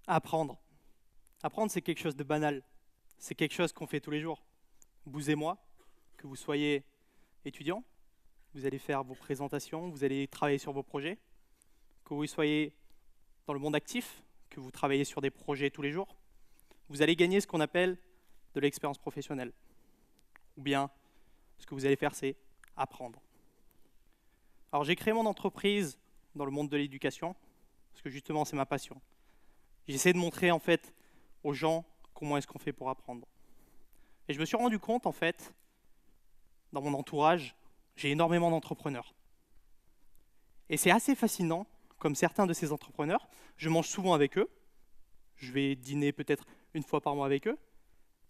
Apprendre. Apprendre, c'est quelque chose de banal. C'est quelque chose qu'on fait tous les jours. Vous et moi, que vous soyez étudiant, vous allez faire vos présentations, vous allez travailler sur vos projets, que vous soyez dans le monde actif, que vous travaillez sur des projets tous les jours, vous allez gagner ce qu'on appelle de l'expérience professionnelle. Ou bien, ce que vous allez faire, c'est apprendre. Alors, j'ai créé mon entreprise dans le monde de l'éducation, parce que justement, c'est ma passion. J'essaie de montrer, en fait, aux gens comment est-ce qu'on fait pour apprendre. Et je me suis rendu compte, en fait, dans mon entourage, j'ai énormément d'entrepreneurs. Et c'est assez fascinant, comme certains de ces entrepreneurs, je mange souvent avec eux, je vais dîner peut-être une fois par mois avec eux,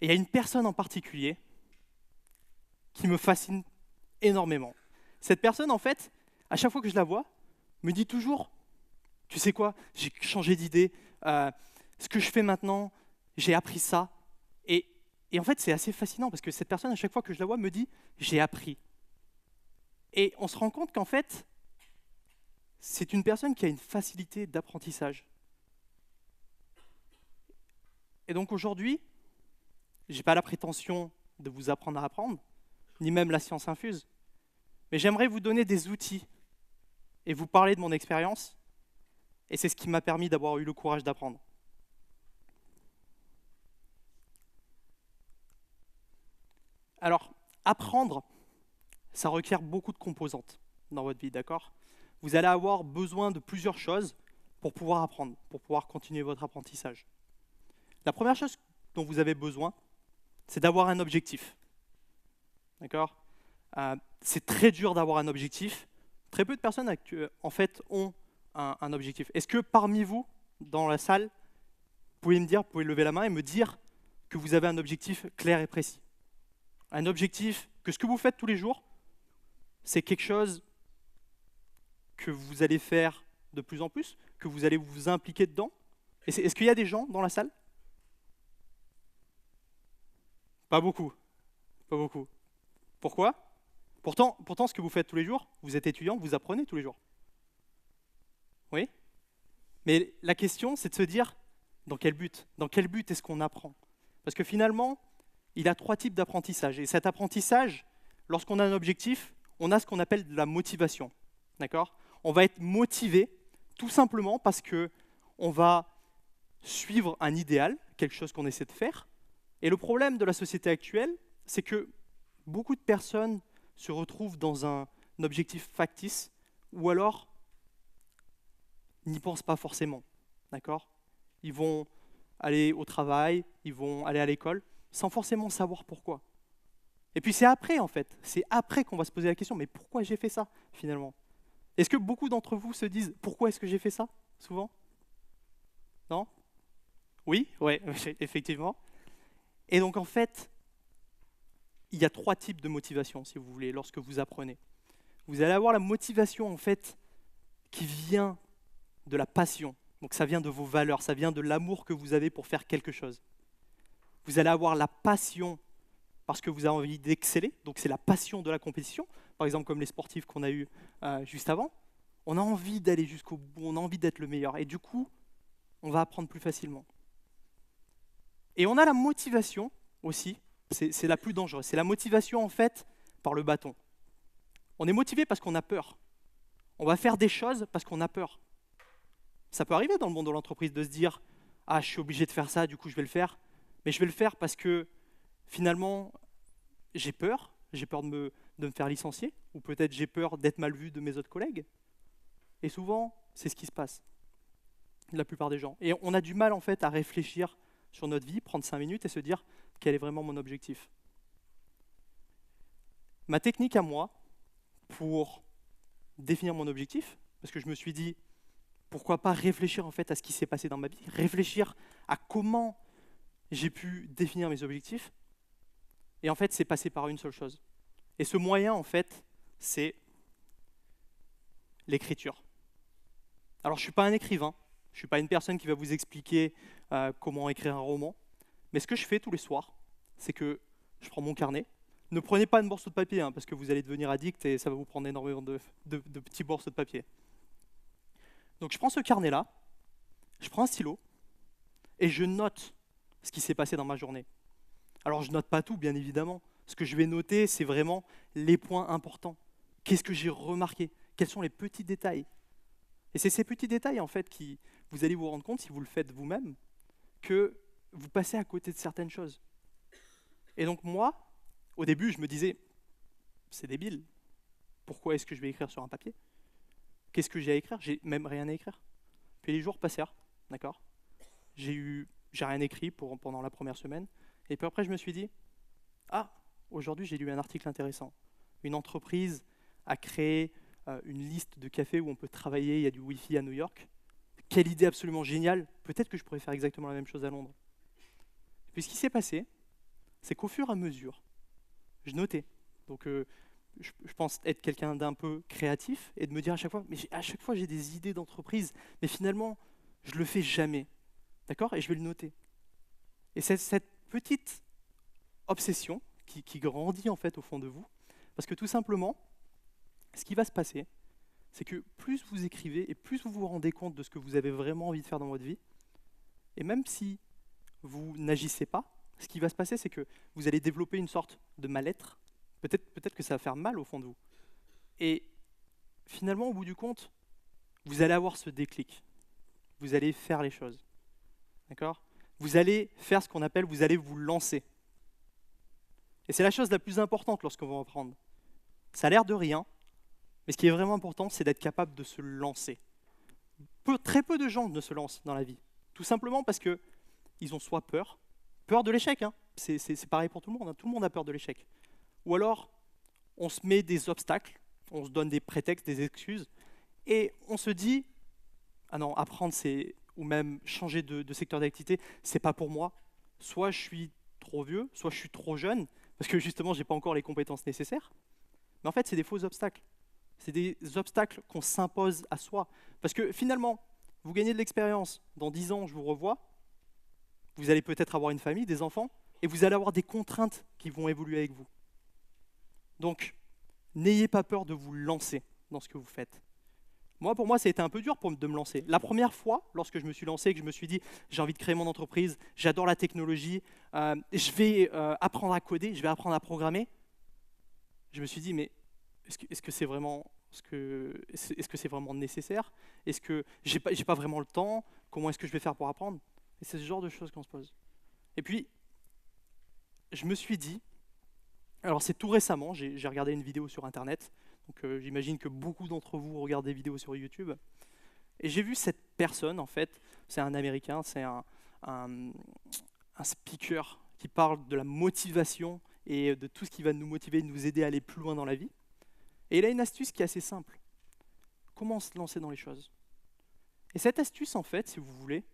et il y a une personne en particulier qui me fascine énormément. Cette personne, en fait, à chaque fois que je la vois, me dit toujours, tu sais quoi, j'ai changé d'idée, ce que je fais maintenant, j'ai appris ça. Et en fait, c'est assez fascinant parce que cette personne, à chaque fois que je la vois, me dit, j'ai appris. Et on se rend compte qu'en fait, c'est une personne qui a une facilité d'apprentissage. Et donc aujourd'hui, je n'ai pas la prétention de vous apprendre à apprendre, ni même la science infuse, mais j'aimerais vous donner des outils et vous parler de mon expérience, et c'est ce qui m'a permis d'avoir eu le courage d'apprendre. Alors, apprendre, ça requiert beaucoup de composantes dans votre vie, d'accord? Vous allez avoir besoin de plusieurs choses pour pouvoir apprendre, pour pouvoir continuer votre apprentissage. La première chose dont vous avez besoin, c'est d'avoir un objectif. D'accord? C'est très dur d'avoir un objectif. Très peu de personnes en fait ont un objectif. Est-ce que parmi vous, dans la salle, vous pouvez lever la main et me dire que vous avez un objectif clair et précis? Un objectif que ce que vous faites tous les jours, c'est quelque chose que vous allez faire de plus en plus, que vous allez vous impliquer dedans? Est-ce qu'il y a des gens dans la salle? Pas beaucoup. Pas beaucoup. Pourquoi? Pourtant, ce que vous faites tous les jours, vous êtes étudiant, vous apprenez tous les jours. Oui? Mais la question, c'est de se dire, dans quel but? Dans quel but est-ce qu'on apprend? Parce que finalement, il y a trois types d'apprentissage. Et cet apprentissage, lorsqu'on a un objectif, on a ce qu'on appelle de la motivation. D'accord? On va être motivé tout simplement parce que on va suivre un idéal, quelque chose qu'on essaie de faire. Et le problème de la société actuelle, c'est que beaucoup de personnes se retrouvent dans un objectif factice ou alors n'y pensent pas forcément. D'accord? Ils vont aller au travail, ils vont aller à l'école sans forcément savoir pourquoi. Et puis c'est après en fait, c'est après qu'on va se poser la question, mais pourquoi j'ai fait ça finalement? Est-ce que beaucoup d'entre vous se disent pourquoi est-ce que j'ai fait ça souvent? Non? Oui, ouais, effectivement. Et donc en fait, il y a trois types de motivation, si vous voulez, lorsque vous apprenez. Vous allez avoir la motivation, en fait, qui vient de la passion. Donc ça vient de vos valeurs, ça vient de l'amour que vous avez pour faire quelque chose. Vous allez avoir la passion parce que vous avez envie d'exceller, donc c'est la passion de la compétition. Par exemple, comme les sportifs qu'on a eus juste avant. On a envie d'aller jusqu'au bout, on a envie d'être le meilleur. Et du coup, on va apprendre plus facilement. Et on a la motivation aussi, c'est la plus dangereuse. C'est la motivation en fait par le bâton. On est motivé parce qu'on a peur. On va faire des choses parce qu'on a peur. Ça peut arriver dans le monde de l'entreprise de se dire « Ah, je suis obligé de faire ça, du coup je vais le faire. » Mais je vais le faire parce que finalement, j'ai peur de me faire licencier, ou peut-être j'ai peur d'être mal vu de mes autres collègues. Et souvent, c'est ce qui se passe, la plupart des gens. Et on a du mal en fait à réfléchir sur notre vie, prendre 5 minutes et se dire quel est vraiment mon objectif. Ma technique à moi, pour définir mon objectif, parce que je me suis dit, pourquoi pas réfléchir en fait à ce qui s'est passé dans ma vie, réfléchir à comment j'ai pu définir mes objectifs, et en fait c'est passé par une seule chose. Et ce moyen en fait, c'est l'écriture. Alors je ne suis pas un écrivain, je ne suis pas une personne qui va vous expliquer comment écrire un roman, mais ce que je fais tous les soirs, c'est que je prends mon carnet. Ne prenez pas une morceau de papier, hein, parce que vous allez devenir addict et ça va vous prendre énormément de petits morceaux de papier. Donc je prends ce carnet-là, je prends un stylo, et je note ce qui s'est passé dans ma journée. Alors je note pas tout, bien évidemment. Ce que je vais noter, c'est vraiment les points importants. Qu'est-ce que j'ai remarqué? Quels sont les petits détails? Et c'est ces petits détails, en fait, qui vous allez vous rendre compte, si vous le faites vous-même, que vous passez à côté de certaines choses. Et donc moi, au début, je me disais, c'est débile. Pourquoi est-ce que je vais écrire sur un papier? Qu'est-ce que j'ai à écrire? J'ai même rien à écrire. Puis les jours passèrent, d'accord? J'ai rien écrit pendant la première semaine. Et puis après, je me suis dit, ah, aujourd'hui, j'ai lu un article intéressant. Une entreprise a créé une liste de cafés où on peut travailler, il y a du Wi-Fi à New York. Quelle idée absolument géniale. Peut-être que je pourrais faire exactement la même chose à Londres. Et puis ce qui s'est passé, c'est qu'au fur et à mesure, je notais. Donc je pense être quelqu'un d'un peu créatif et de me dire à chaque fois, mais à chaque fois j'ai des idées d'entreprise, mais finalement, je le fais jamais. D'accord? Et je vais le noter. Et c'est cette petite obsession qui grandit en fait au fond de vous, parce que tout simplement, ce qui va se passer, c'est que plus vous écrivez et plus vous vous rendez compte de ce que vous avez vraiment envie de faire dans votre vie, et même si vous n'agissez pas, ce qui va se passer, c'est que vous allez développer une sorte de mal-être. Peut-être que ça va faire mal au fond de vous. Et finalement, au bout du compte, vous allez avoir ce déclic. Vous allez faire les choses. D'accord? Vous allez faire ce qu'on appelle, vous allez vous lancer. Et c'est la chose la plus importante lorsqu'on va apprendre. Ça a l'air de rien, mais ce qui est vraiment important, c'est d'être capable de se lancer. Très peu de gens ne se lancent dans la vie. Tout simplement parce qu'ils ont soit peur de l'échec, hein. C'est pareil pour tout le monde, hein. Tout le monde a peur de l'échec. Ou alors, on se met des obstacles, on se donne des prétextes, des excuses, et on se dit, ah non, apprendre, ou même changer de secteur d'activité, c'est pas pour moi. Soit je suis trop vieux, soit je suis trop jeune, parce que justement, j'ai pas encore les compétences nécessaires. Mais en fait, c'est des faux obstacles. C'est des obstacles qu'on s'impose à soi. Parce que finalement, vous gagnez de l'expérience. Dans 10 ans, je vous revois. Vous allez peut-être avoir une famille, des enfants, et vous allez avoir des contraintes qui vont évoluer avec vous. Donc, n'ayez pas peur de vous lancer dans ce que vous faites. Moi, pour moi, ça a été un peu dur de me lancer. La première fois, lorsque je me suis lancé et que je me suis dit, j'ai envie de créer mon entreprise, j'adore la technologie, je vais apprendre à coder, je vais apprendre à programmer, je me suis dit, mais est-ce que c'est vraiment, est-ce que c'est vraiment nécessaire? Est-ce que j'ai pas vraiment le temps? Comment est-ce que je vais faire pour apprendre? Et c'est ce genre de choses qu'on se pose. Et puis, je me suis dit, alors c'est tout récemment, j'ai regardé une vidéo sur Internet, donc j'imagine que beaucoup d'entre vous regardent des vidéos sur YouTube, et j'ai vu cette personne, en fait, c'est un Américain, c'est un speaker qui parle de la motivation et de tout ce qui va nous motiver, nous aider à aller plus loin dans la vie. Et il a une astuce qui est assez simple. Comment se lancer dans les choses? Et cette astuce, en fait, si vous voulez,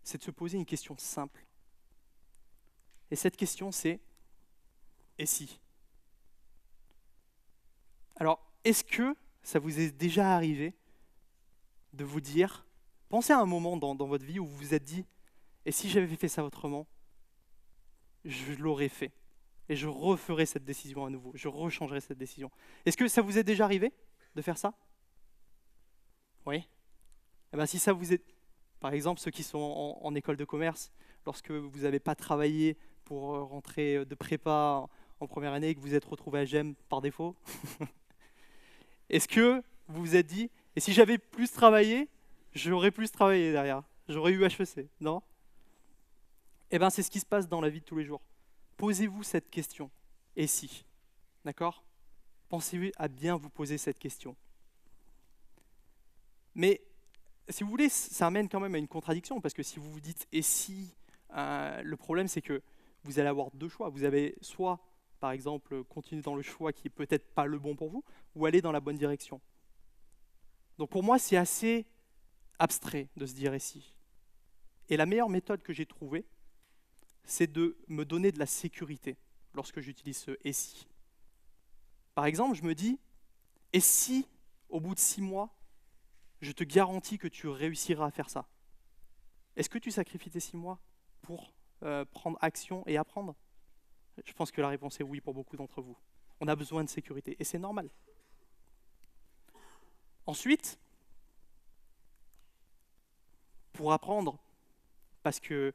c'est de se poser une question simple. Et cette question, c'est « et si ?» Alors, est-ce que ça vous est déjà arrivé de vous dire, pensez à un moment dans votre vie où vous vous êtes dit « et si j'avais fait ça autrement, je l'aurais fait. Et je referai cette décision à nouveau, je rechangerai cette décision. » Est-ce que ça vous est déjà arrivé de faire ça? Oui. Eh bien, si ça vous est... Par exemple, ceux qui sont en école de commerce, lorsque vous n'avez pas travaillé pour rentrer de prépa en première année et que vous êtes retrouvé à GEM par défaut, est-ce que vous vous êtes dit, et si j'avais plus travaillé, j'aurais plus travaillé derrière, j'aurais eu HEC, non? Eh bien, c'est ce qui se passe dans la vie de tous les jours. Posez-vous cette question. Et si? D'accord? Pensez à bien vous poser cette question. Mais, si vous voulez, ça amène quand même à une contradiction, parce que si vous vous dites « et si ?» le problème, c'est que vous allez avoir deux choix. Vous avez soit, par exemple, continuer dans le choix qui est peut-être pas le bon pour vous, ou aller dans la bonne direction. Donc pour moi, c'est assez abstrait de se dire « et si ?» Et la meilleure méthode que j'ai trouvée, c'est de me donner de la sécurité lorsque j'utilise ce « et si ». Par exemple, je me dis « et si, au bout de 6 mois, je te garantis que tu réussiras à faire ça ?» Est-ce que tu sacrifies tes 6 mois pour prendre action et apprendre? Je pense que la réponse est oui pour beaucoup d'entre vous. On a besoin de sécurité, et c'est normal. Ensuite, pour apprendre, parce que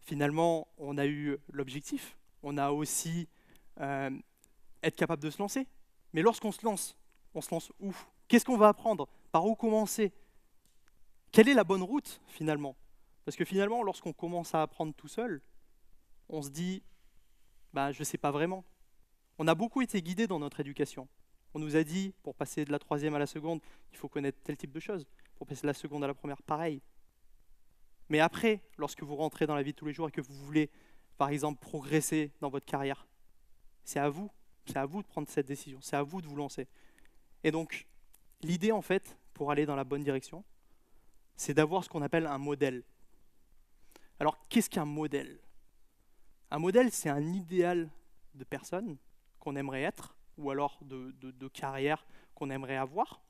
Finalement, on a eu l'objectif, on a aussi euh, être capable de se lancer. Mais lorsqu'on se lance où? Qu'est-ce qu'on va apprendre? Par où commencer? Quelle est la bonne route finalement? Parce que finalement, lorsqu'on commence à apprendre tout seul, on se dit, bah, je ne sais pas vraiment. On a beaucoup été guidés dans notre éducation. On nous a dit, pour passer de la troisième à la seconde, il faut connaître tel type de choses. Pour passer de la seconde à la première, pareil. Mais après, lorsque vous rentrez dans la vie de tous les jours et que vous voulez, par exemple, progresser dans votre carrière, c'est à vous. C'est à vous de prendre cette décision. C'est à vous de vous lancer. Et donc, l'idée, en fait, pour aller dans la bonne direction, c'est d'avoir ce qu'on appelle un modèle. Alors, qu'est-ce qu'un modèle? Un modèle, c'est un idéal de personne qu'on aimerait être, ou alors de carrière qu'on aimerait avoir.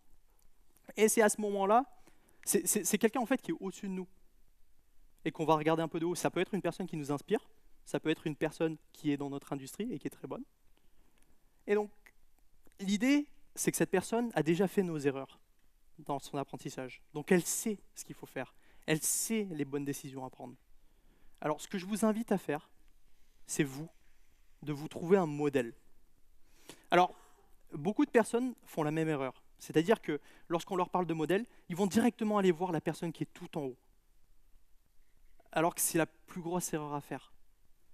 Et c'est à ce moment-là, c'est quelqu'un en fait qui est au-dessus de nous, et qu'on va regarder un peu de haut. Ça peut être une personne qui nous inspire, ça peut être une personne qui est dans notre industrie et qui est très bonne. Et donc, l'idée, c'est que cette personne a déjà fait nos erreurs dans son apprentissage. Donc elle sait ce qu'il faut faire, elle sait les bonnes décisions à prendre. Alors, ce que je vous invite à faire, c'est de vous trouver un modèle. Alors, beaucoup de personnes font la même erreur. C'est-à-dire que lorsqu'on leur parle de modèle, ils vont directement aller voir la personne qui est tout en haut. Alors que c'est la plus grosse erreur à faire.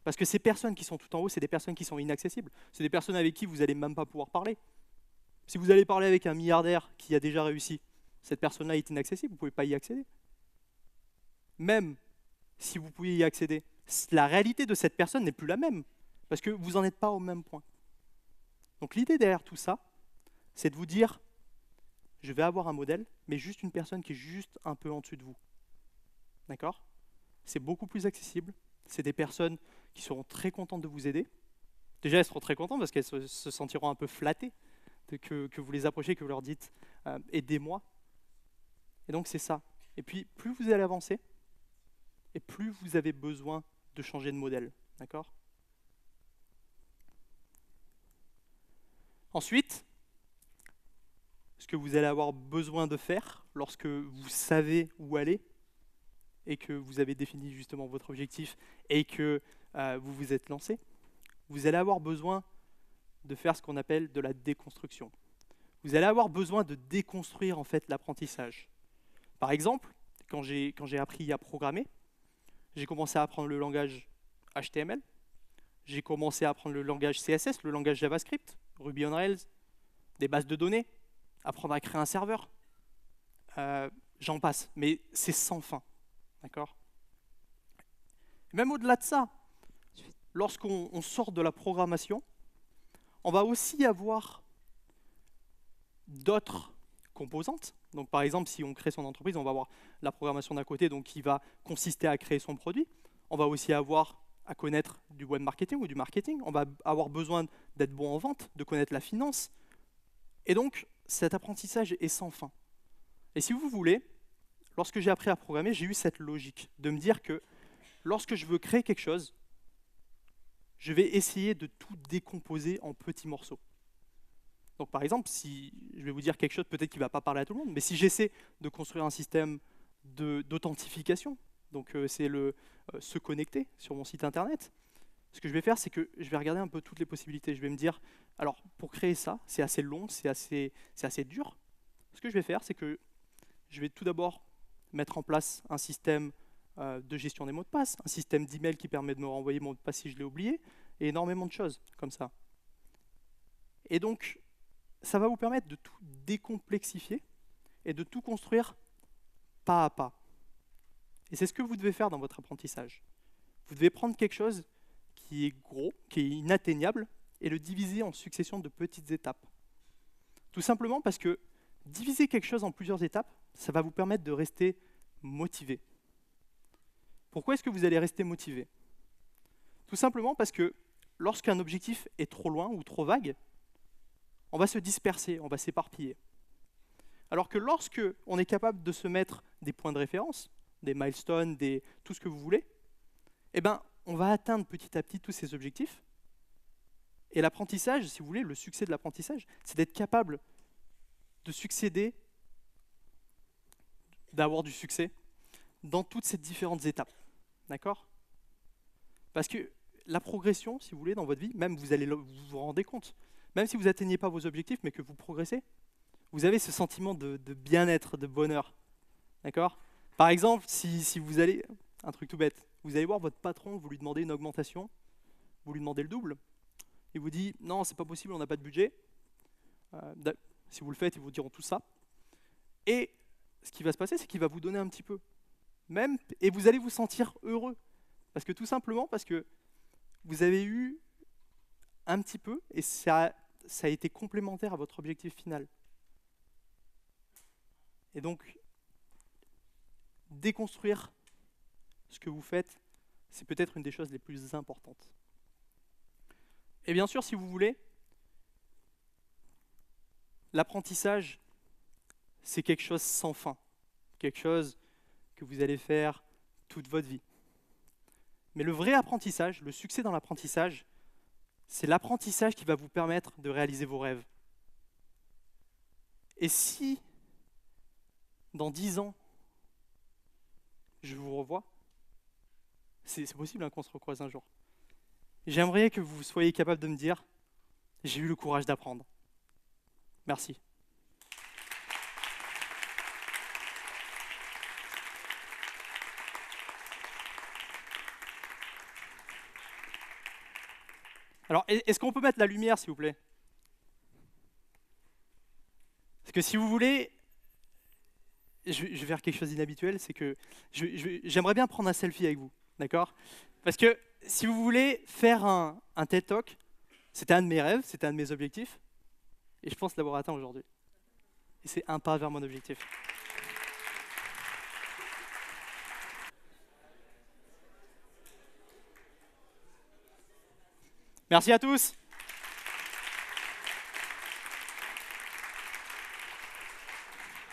Parce que ces personnes qui sont tout en haut, c'est des personnes qui sont inaccessibles. C'est des personnes avec qui vous n'allez même pas pouvoir parler. Si vous allez parler avec un milliardaire qui a déjà réussi, cette personne-là est inaccessible, vous ne pouvez pas y accéder. Même si vous pouviez y accéder, la réalité de cette personne n'est plus la même, parce que vous n'en êtes pas au même point. Donc l'idée derrière tout ça, c'est de vous dire, je vais avoir un modèle, mais juste une personne qui est juste un peu en dessus de vous. D'accord? C'est beaucoup plus accessible, c'est des personnes qui seront très contentes de vous aider. Déjà, elles seront très contentes parce qu'elles se sentiront un peu flattées que vous les approchez, que vous leur dites aidez-moi. Et donc c'est ça. Et puis plus vous allez avancer, et plus vous avez besoin de changer de modèle. D'accord? Ensuite, ce que vous allez avoir besoin de faire lorsque vous savez où aller et que vous avez défini justement votre objectif et que vous vous êtes lancé, vous allez avoir besoin de faire ce qu'on appelle de la déconstruction. Vous allez avoir besoin de déconstruire en fait l'apprentissage. Par exemple, quand j'ai appris à programmer, j'ai commencé à apprendre le langage HTML, j'ai commencé à apprendre le langage CSS, le langage JavaScript, Ruby on Rails, des bases de données, apprendre à créer un serveur, j'en passe, mais c'est sans fin, d'accord? Même au-delà de ça, lorsqu'on sort de la programmation, on va aussi avoir d'autres composantes. Donc par exemple, si on crée son entreprise, on va avoir la programmation d'un côté, donc qui va consister à créer son produit. On va aussi avoir à connaître du web marketing ou du marketing. On va avoir besoin d'être bon en vente, de connaître la finance. Et donc, cet apprentissage est sans fin. Et si vous voulez, lorsque j'ai appris à programmer, j'ai eu cette logique de me dire que lorsque je veux créer quelque chose, je vais essayer de tout décomposer en petits morceaux. Donc par exemple, si je vais vous dire quelque chose peut-être qui ne va pas parler à tout le monde, mais si j'essaie de construire un système d'authentification, donc c'est se connecter sur mon site internet, ce que je vais faire, c'est que je vais regarder un peu toutes les possibilités. Je vais me dire, alors pour créer ça, c'est assez long, c'est assez dur. Ce que je vais faire, c'est que je vais tout d'abord mettre en place un système de gestion des mots de passe, un système d'email qui permet de me renvoyer mon mot de passe si je l'ai oublié, et énormément de choses comme ça. Et donc, ça va vous permettre de tout décomplexifier et de tout construire pas à pas. Et c'est ce que vous devez faire dans votre apprentissage. Vous devez prendre quelque chose qui est gros, qui est inatteignable, et le diviser en succession de petites étapes. Tout simplement parce que diviser quelque chose en plusieurs étapes, ça va vous permettre de rester motivé. Pourquoi est-ce que vous allez rester motivé? Tout simplement parce que lorsqu'un objectif est trop loin ou trop vague, on va se disperser, on va s'éparpiller. Alors que lorsque on est capable de se mettre des points de référence, des milestones, tout ce que vous voulez, eh ben, on va atteindre petit à petit tous ces objectifs. Et l'apprentissage, si vous voulez, le succès de l'apprentissage, c'est d'être capable de succéder, d'avoir du succès dans toutes ces différentes étapes. D'accord? Parce que la progression, si vous voulez, dans votre vie, même vous allez vous rendez compte, même si vous n'atteignez pas vos objectifs, mais que vous progressez, vous avez ce sentiment de bien-être, de bonheur. D'accord? Par exemple, si vous allez, un truc tout bête, vous allez voir votre patron, vous lui demandez une augmentation, vous lui demandez le double, il vous dit non, c'est pas possible, on n'a pas de budget. Si vous le faites, ils vous diront tout ça. Et ce qui va se passer, c'est qu'il va vous donner un petit peu. Même, et vous allez vous sentir heureux. Parce que tout simplement, parce que vous avez eu un petit peu, et ça a été complémentaire à votre objectif final. Et donc, déconstruire ce que vous faites, c'est peut-être une des choses les plus importantes. Et bien sûr, si vous voulez, l'apprentissage, c'est quelque chose sans fin, quelque chose que vous allez faire toute votre vie. Mais le vrai apprentissage, le succès dans l'apprentissage, c'est l'apprentissage qui va vous permettre de réaliser vos rêves. Et si, dans 10 ans, je vous revois, c'est possible qu'on se recroise un jour. J'aimerais que vous soyez capable de me dire, j'ai eu le courage d'apprendre. Merci. Alors, est-ce qu'on peut mettre la lumière, s'il vous plaît? Parce que si vous voulez, je vais faire quelque chose d'inhabituel, c'est que j'aimerais bien prendre un selfie avec vous, d'accord? Parce que si vous voulez faire un TED Talk, c'était un de mes rêves, c'était un de mes objectifs, et je pense l'avoir atteint aujourd'hui. Et c'est un pas vers mon objectif. Merci à tous.